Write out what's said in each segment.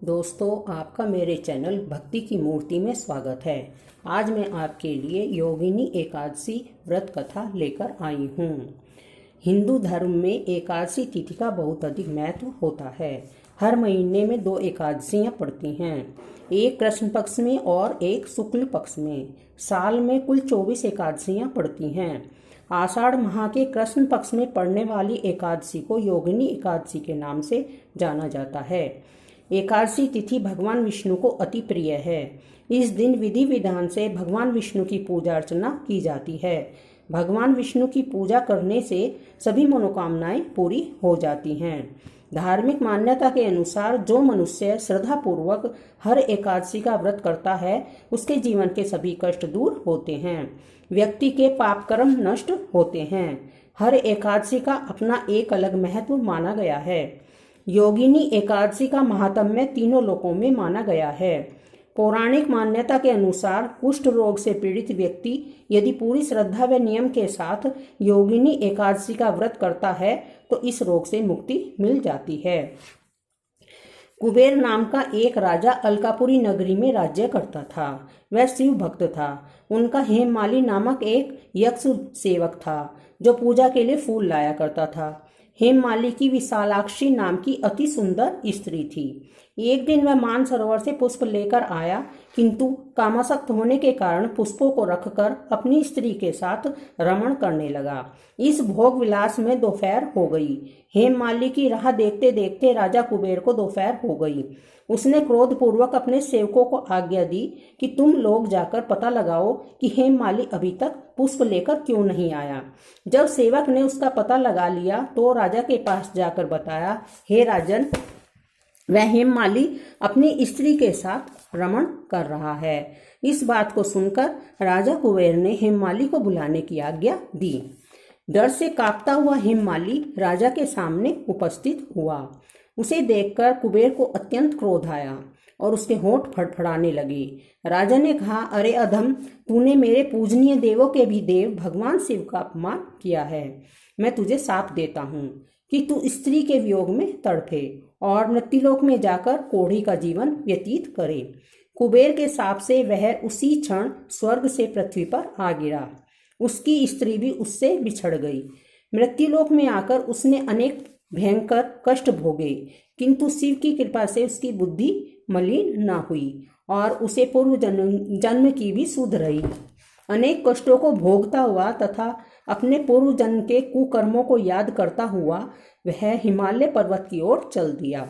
दोस्तों, आपका मेरे चैनल भक्ति की मूर्ति में स्वागत है। आज मैं आपके लिए योगिनी एकादशी व्रत कथा लेकर आई हूँ। हिंदू धर्म में एकादशी तिथि का बहुत अधिक महत्व होता है। हर महीने में 2 एकादशियाँ पड़ती हैं, एक कृष्ण पक्ष में और एक शुक्ल पक्ष में। साल में कुल 24 एकादशियाँ पड़ती हैं। आषाढ़ माह के कृष्ण पक्ष में पड़ने वाली एकादशी को योगिनी एकादशी के नाम से जाना जाता है। एकादशी तिथि भगवान विष्णु को अति प्रिय है। इस दिन विधि विधान से भगवान विष्णु की पूजा अर्चना की जाती है। भगवान विष्णु की पूजा करने से सभी मनोकामनाएं पूरी हो जाती हैं। धार्मिक मान्यता के अनुसार जो मनुष्य श्रद्धापूर्वक हर एकादशी का व्रत करता है, उसके जीवन के सभी कष्ट दूर होते हैं, व्यक्ति के पाप कर्म नष्ट होते हैं। हर एकादशी का अपना एक अलग महत्व माना गया है। योगिनी एकादशी का महात्म्य तीनों लोकों में माना गया है। पौराणिक मान्यता के अनुसार कुष्ठ रोग से पीड़ित व्यक्ति यदि पूरी श्रद्धा व नियम के साथ योगिनी एकादशी का व्रत करता है तो इस रोग से मुक्ति मिल जाती है। कुबेर नाम का एक राजा अलकापुरी नगरी में राज्य करता था। वह शिव भक्त था। उनका हेममाली नामक एक यक्ष सेवक था जो पूजा के लिए फूल लाया करता था। हेममाली की विशालाक्षी नाम की अति सुंदर स्त्री थी। एक दिन वह मानसरोवर से पुष्प लेकर आया, किंतु कामासक्त होने के कारण पुष्पों को रखकर अपनी स्त्री के साथ रमण करने लगा। इस भोग विलास में दोपहर हो गई। हेममाली की राह देखते देखते राजा कुबेर को दोपहर हो गई। उसने क्रोधपूर्वक अपने सेवकों को आज्ञा दी कि तुम लोग जाकर पता लगाओ कि हेममाली अभी तक पुष्प लेकर क्यों नहीं आया। जब सेवक ने उसका पता लगा लिया तो राजा के पास जाकर बताया, हे राजन, वह हेममाली अपनी स्त्री के साथ रमण कर रहा है। इस बात को सुनकर राजा कुबेर ने हेममाली को बुलाने की आज्ञा दी। डर से कांपता हुआ हेममाली राजा के सामने उपस्थित हुआ। उसे देखकर कुबेर को अत्यंत क्रोध आया और उसके होंठ फड़फड़ाने लगे। राजा ने कहा, अरे अधम, तूने मेरे पूजनीय देवों के भी देव भगवान शिव का अपमान किया है। मैं तुझे शाप देता हूँ कि तू स्त्री के वियोग में तड़फे और मृत्युलोक में जाकर कोढ़ी का जीवन व्यतीत करे। कुबेर के शाप से वह उसी क्षण स्वर्ग से पृथ्वी पर आ गिरा। उसकी स्त्री भी उससे बिछड़ गई। मृत्युलोक में आकर उसने अनेक भयंकर कष्ट भोगे, किंतु शिव की कृपा से उसकी बुद्धि मलिन न हुई और उसे पूर्व जन्म की भी सुध रही। अनेक कष्टों को भोगता हुआ तथा अपने पूर्व जन्म के कुकर्मों को याद करता हुआ वह हिमालय पर्वत की ओर चल दिया।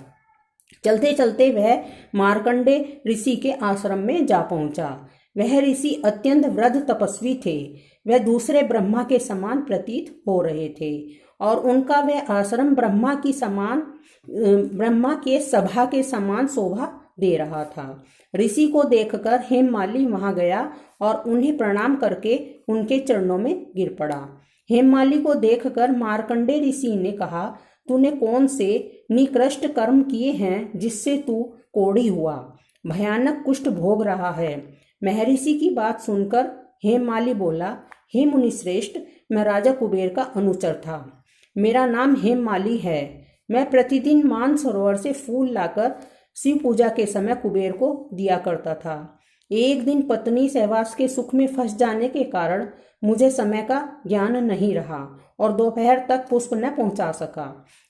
चलते चलते वह मार्कंडे ऋषि के आश्रम में जा पहुंचा। वह ऋषि अत्यंत वृद्ध तपस्वी थे। वह दूसरे ब्रह्मा के समान प्रतीत हो रहे थे और उनका वह आश्रम ब्रह्मा के सभा के समान शोभा दे रहा था। ऋषि को देखकर हेममाली वहां गया और उन्हें प्रणाम करके उनके चरणों में गिर पड़ा। हेममाली को देखकर मार्कंडे ऋषि ने कहा, तूने कौन से निकृष्ट कर्म किए हैं जिससे तू कोढ़ी हुआ, भयानक कुष्ठ भोग रहा है। महर्षि की बात सुनकर हेममाली बोला, हे मुनिश्रेष्ठ, मैं राजा कुबेर का अनुचर था। मेरा नाम हेममाली है। मैं प्रतिदिन मानसरोवर से फूल लाकर शिव पूजा के समय कुबेर को दिया करता था। एक दिन पत्नी सहवास के सुख में फंस जाने के कारण मुझे समय का ज्ञान नहीं रहा और दोपहर तक पुष्प न पहुंचा सका।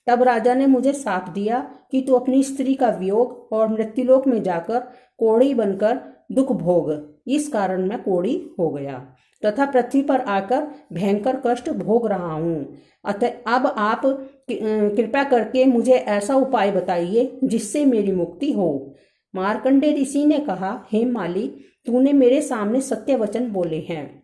तब राजा ने मुझे शाप दिया कि तू अपनी स्त्री का वियोग और मृत्युलोक में जाकर कोढ़ी बनकर दुख भोग। इस कारण मैं कोढ़ी हो गया तथा पृथ्वी पर आकर भयंकर कष्ट भोग रहा हूँ। अतः अब आप कृपया करके मुझे ऐसा उपाय बताइए जिससे मेरी मुक्ति हो। मार्कंडे ऋषि ने कहा, हेममाली, तूने मेरे सामने सत्य वचन बोले हैं,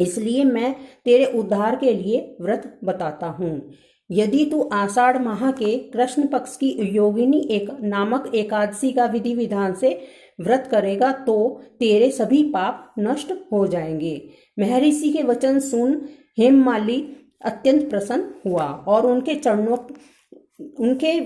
इसलिए मैं तेरे उद्धार के लिए व्रत बताता हूँ। यदि तू आषाढ़ माह के कृष्ण पक्ष की योगिनी नामक एकादशी का विधि विधान से व्रत करेगा तो तेरे सभी पाप नष्ट हो जाएंगे। महर्षि के वचन सुन हेममाली अत्यंत प्रसन्न हुआ और उनके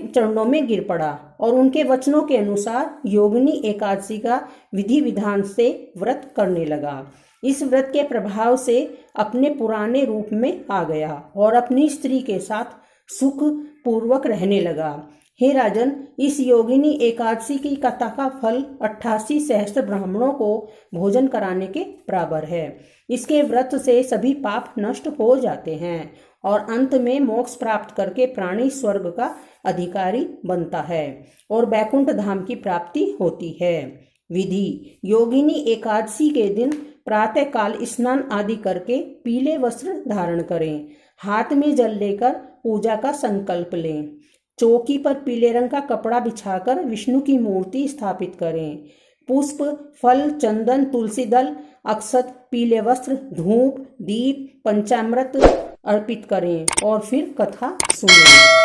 चरणों में गिर पड़ा और उनके वचनों के अनुसार योगिनी एकादशी का विधि विधान से व्रत करने लगा। इस व्रत के प्रभाव से अपने पुराने रूप में आ गया और अपनी स्त्री के साथ सुख पूर्वक रहने लगा। हे राजन, इस योगिनी एकादशी की कथा का फल 88 सहस्त्र ब्राह्मणों को भोजन कराने के बराबर है। इसके व्रत से सभी पाप नष्ट हो जाते हैं और अंत में मोक्ष प्राप्त करके प्राणी स्वर्ग का अधिकारी बनता है और बैकुंठ धाम की प्राप्ति होती है। विधि: योगिनी एकादशी के दिन प्रातः काल स्नान आदि करके पीले वस्त्र धारण करें। हाथ में जल लेकर पूजा का संकल्प लें। चौकी पर पीले रंग का कपड़ा बिछाकर विष्णु की मूर्ति स्थापित करें। पुष्प, फल, चंदन, तुलसी दल, अक्षत, पीले वस्त्र, धूप, दीप, पंचामृत अर्पित करें और फिर कथा सुनें।